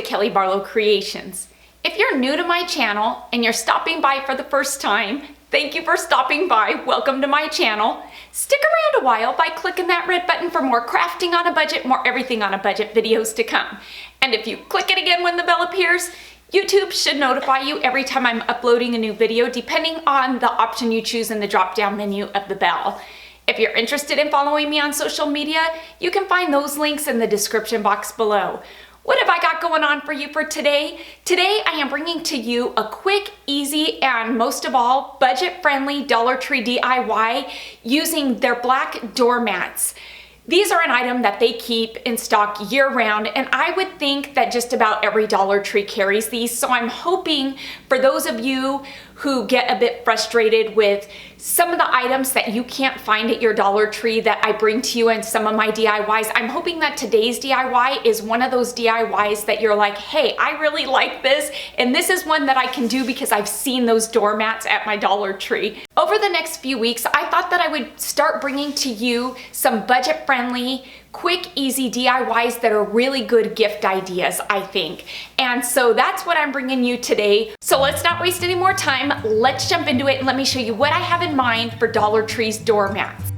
to Kelly Barlow Creations. If you're new to my channel and you're stopping by for the first time, thank you for stopping by. Welcome to my channel. Stick around a while by clicking that red button for more crafting on a budget, more everything on a budget videos to come. And if you click it again when the bell appears, YouTube should notify you every time I'm uploading a new video, depending on the option you choose in the drop-down menu of the bell. If you're interested in following me on social media, you can find those links in the description box below. What have I got going on for you for today? Today I am bringing to you a quick, easy, and most of all, budget-friendly Dollar Tree DIY using their black doormats. These are an item that they keep in stock year-round, and I would think that just about every Dollar Tree carries these, so I'm hoping for those of you who get a bit frustrated with some of the items that you can't find at your Dollar Tree that I bring to you in some of my DIYs, I'm hoping that today's DIY is one of those DIYs that you're like, hey, I really like this, and this is one that I can do because I've seen those doormats at my Dollar Tree. Over the next few weeks, I thought that I would start bringing to you some budget-friendly, quick, easy DIYs that are really good gift ideas, I think. And so that's what I'm bringing you today. So let's not waste any more time. Let's jump into it and let me show you what I have in mind for Dollar Tree's doormats.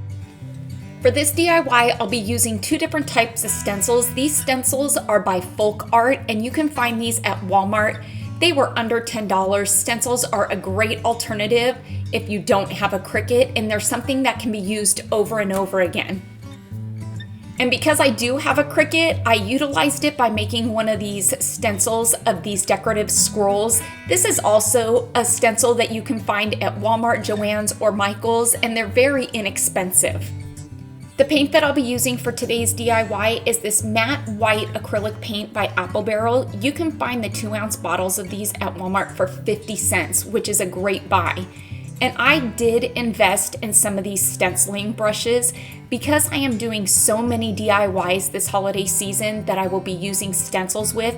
For this DIY, I'll be using two different types of stencils. These stencils are by Folk Art, and you can find these at Walmart. They were under $10. Stencils are a great alternative if you don't have a Cricut, and they're something that can be used over and over again. And because I do have a Cricut, I utilized it by making one of these stencils of these decorative scrolls. This is also a stencil that you can find at Walmart, Joann's, or Michael's, and they're very inexpensive. The paint that I'll be using for today's DIY is this matte white acrylic paint by Apple Barrel. You can find the 2-ounce bottles of these at Walmart for 50 cents, which is a great buy. And I did invest in some of these stenciling brushes because I am doing so many DIYs this holiday season that I will be using stencils with.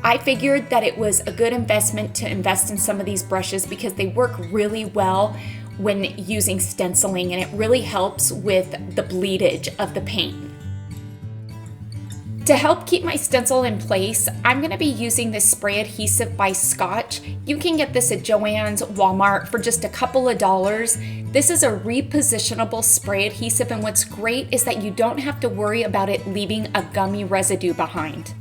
I figured that it was a good investment to invest in some of these brushes because they work really well when using stenciling, and it really helps with the bleedage of the paint. To help keep my stencil in place, I'm going to be using this spray adhesive by Scotch. You can get this at Joann's, Walmart for just a couple of dollars. This is a repositionable spray adhesive, and what's great is that you don't have to worry about it leaving a gummy residue behind.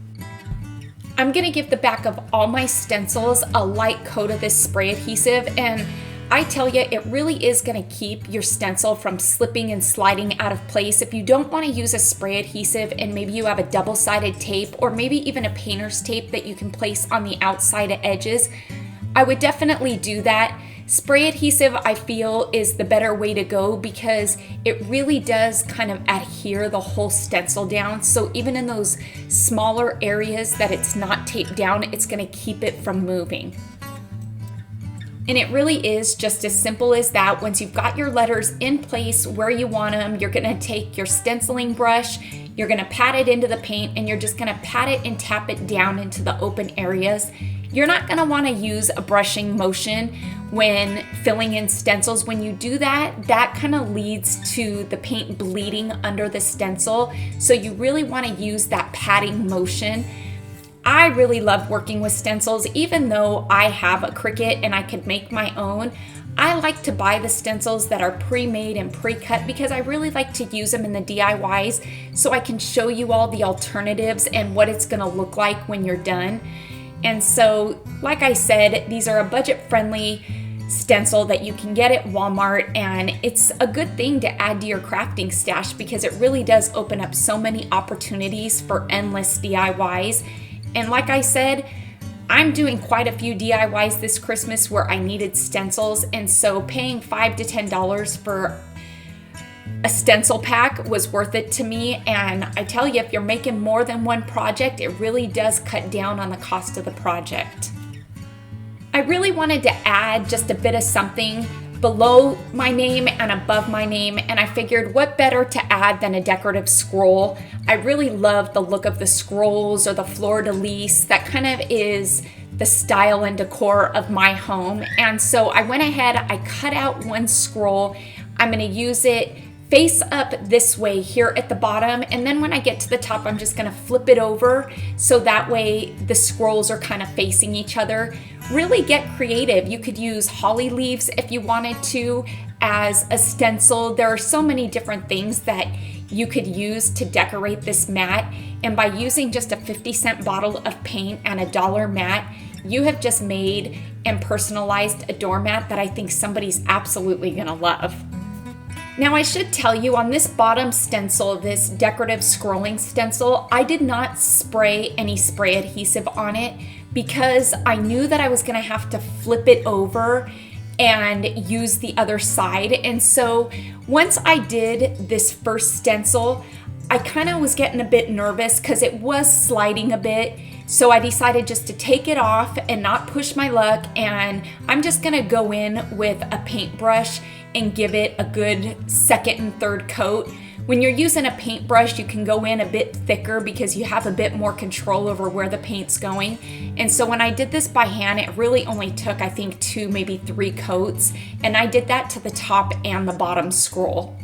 I'm going to give the back of all my stencils a light coat of this spray adhesive, and I tell you, it really is going to keep your stencil from slipping and sliding out of place. If you don't want to use a spray adhesive and maybe you have a double-sided tape or maybe even a painter's tape that you can place on the outside edges, I would definitely do that. Spray adhesive, I feel, is the better way to go because it really does kind of adhere the whole stencil down. So even in those smaller areas that it's not taped down, it's going to keep it from moving. And it really is just as simple as that. Once you've got your letters in place where you want them, you're gonna take your stenciling brush, you're gonna pat it into the paint, and you're just gonna pat it and tap it down into the open areas. You're not gonna wanna use a brushing motion when filling in stencils. When you do that, that kind of leads to the paint bleeding under the stencil. So you really wanna use that patting motion. I really love working with stencils. Even though I have a Cricut and I could make my own, I like to buy the stencils that are pre-made and pre-cut because I really like to use them in the DIYs so I can show you all the alternatives and what it's gonna look like when you're done. And so, like I said, these are a budget-friendly stencil that you can get at Walmart, and it's a good thing to add to your crafting stash because it really does open up so many opportunities for endless DIYs. And like I said, I'm doing quite a few DIYs this Christmas where I needed stencils, and so paying $5 to $10 for a stencil pack was worth it to me. And I tell you, if you're making more than one project, it really does cut down on the cost of the project. I really wanted to add just a bit of something below my name and above my name, and I figured what better to add than a decorative scroll. I really love the look of the scrolls or the fleur-de-lis. That kind of is the style and decor of my home, and so I went ahead, I cut out one scroll. I'm going to use it face up this way here at the bottom, and then when I get to the top, I'm just gonna flip it over so that way the scrolls are kind of facing each other. Really get creative. You could use holly leaves if you wanted to as a stencil. There are so many different things that you could use to decorate this mat, and by using just a 50-cent bottle of paint and a $1 mat, you have just made and personalized a doormat that I think somebody's absolutely gonna love. Now I should tell you, on this bottom stencil, this decorative scrolling stencil, I did not spray any spray adhesive on it because I knew that I was gonna have to flip it over and use the other side. And so once I did this first stencil, I kind of was getting a bit nervous because it was sliding a bit. So I decided just to take it off and not push my luck, and I'm just gonna go in with a paintbrush and give it a good second and third coat. When you're using a paintbrush, you can go in a bit thicker because you have a bit more control over where the paint's going. And so when I did this by hand, it really only took, I think, 2, maybe 3 coats. And I did that to the top and the bottom scroll.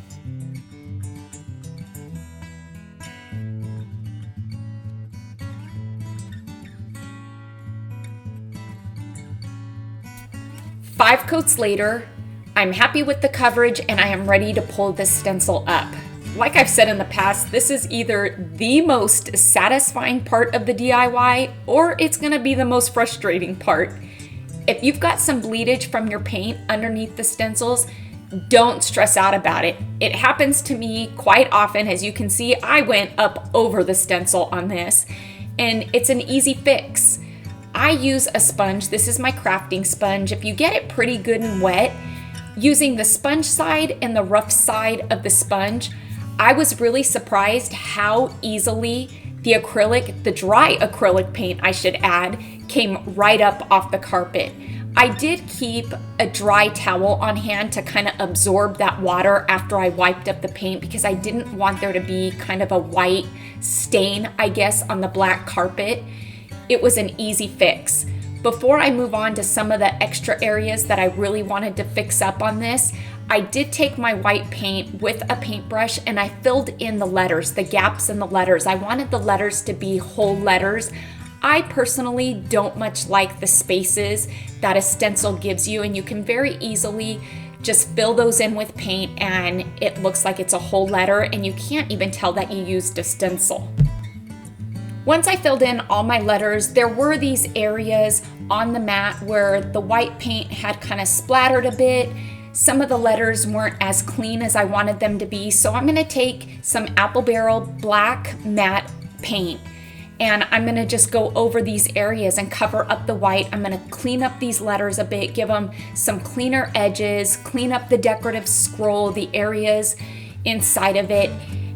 Five coats later, I'm happy with the coverage and I am ready to pull this stencil up. Like I've said in the past, this is either the most satisfying part of the DIY or it's gonna be the most frustrating part. If you've got some bleedage from your paint underneath the stencils, don't stress out about it. It happens to me quite often. As you can see, I went up over the stencil on this, and it's an easy fix. I use a sponge. This is my crafting sponge. If you get it pretty good and wet, using the sponge side and the rough side of the sponge, I was really surprised how easily the dry acrylic paint, I should add, came right up off the carpet. I did keep a dry towel on hand to kind of absorb that water after I wiped up the paint because I didn't want there to be kind of a white stain, I guess, on the black carpet. It was an easy fix. Before I move on to some of the extra areas that I really wanted to fix up on this, I did take my white paint with a paintbrush and I filled in the letters, the gaps in the letters. I wanted the letters to be whole letters. I personally don't much like the spaces that a stencil gives you, and you can very easily just fill those in with paint and it looks like it's a whole letter and you can't even tell that you used a stencil. Once I filled in all my letters, there were these areas on the mat where the white paint had kind of splattered a bit. Some of the letters weren't as clean as I wanted them to be, so I'm gonna take some Apple Barrel black matte paint and I'm gonna just go over these areas and cover up the white. I'm gonna clean up these letters a bit, give them some cleaner edges, clean up the decorative scroll, the areas inside of it.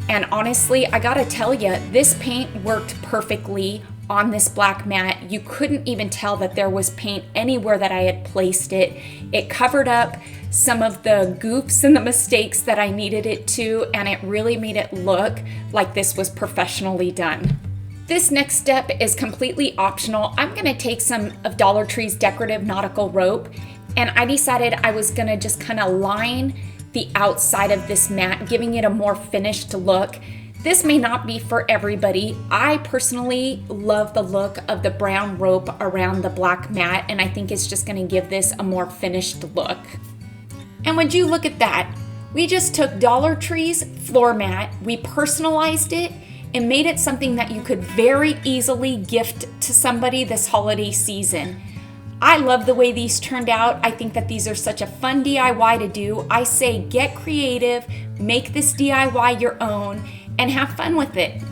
And honestly, I gotta tell you, this paint worked perfectly on this black mat. You couldn't even tell that there was paint anywhere that I had placed it. It covered up some of the goofs and the mistakes that I needed it to, and it really made it look like this was professionally done. This next step is completely optional. I'm gonna take some of Dollar Tree's decorative nautical rope, and I decided I was gonna just kind of line the outside of this mat, giving it a more finished look. This may not be for everybody. I personally love the look of the brown rope around the black mat, and I think it's just gonna give this a more finished look. And would you look at that? We just took Dollar Tree's floor mat, we personalized it, and made it something that you could very easily gift to somebody this holiday season. I love the way these turned out. I think that these are such a fun DIY to do. I say get creative, make this DIY your own, and have fun with it.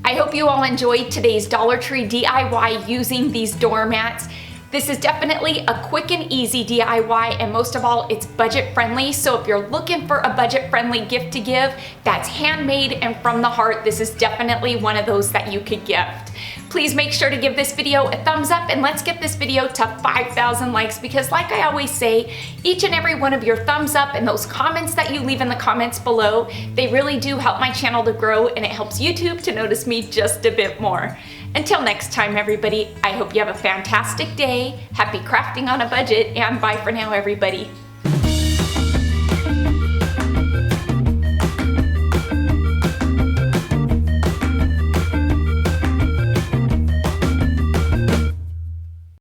I hope you all enjoyed today's Dollar Tree DIY using these doormats. This is definitely a quick and easy DIY, and most of all, it's budget friendly. So if you're looking for a budget friendly gift to give that's handmade and from the heart, this is definitely one of those that you could gift. Please make sure to give this video a thumbs up, and let's get this video to 5,000 likes, because like I always say, each and every one of your thumbs up and those comments that you leave in the comments below, they really do help my channel to grow, and it helps YouTube to notice me just a bit more. Until next time, everybody, I hope you have a fantastic day, happy crafting on a budget, and bye for now, everybody.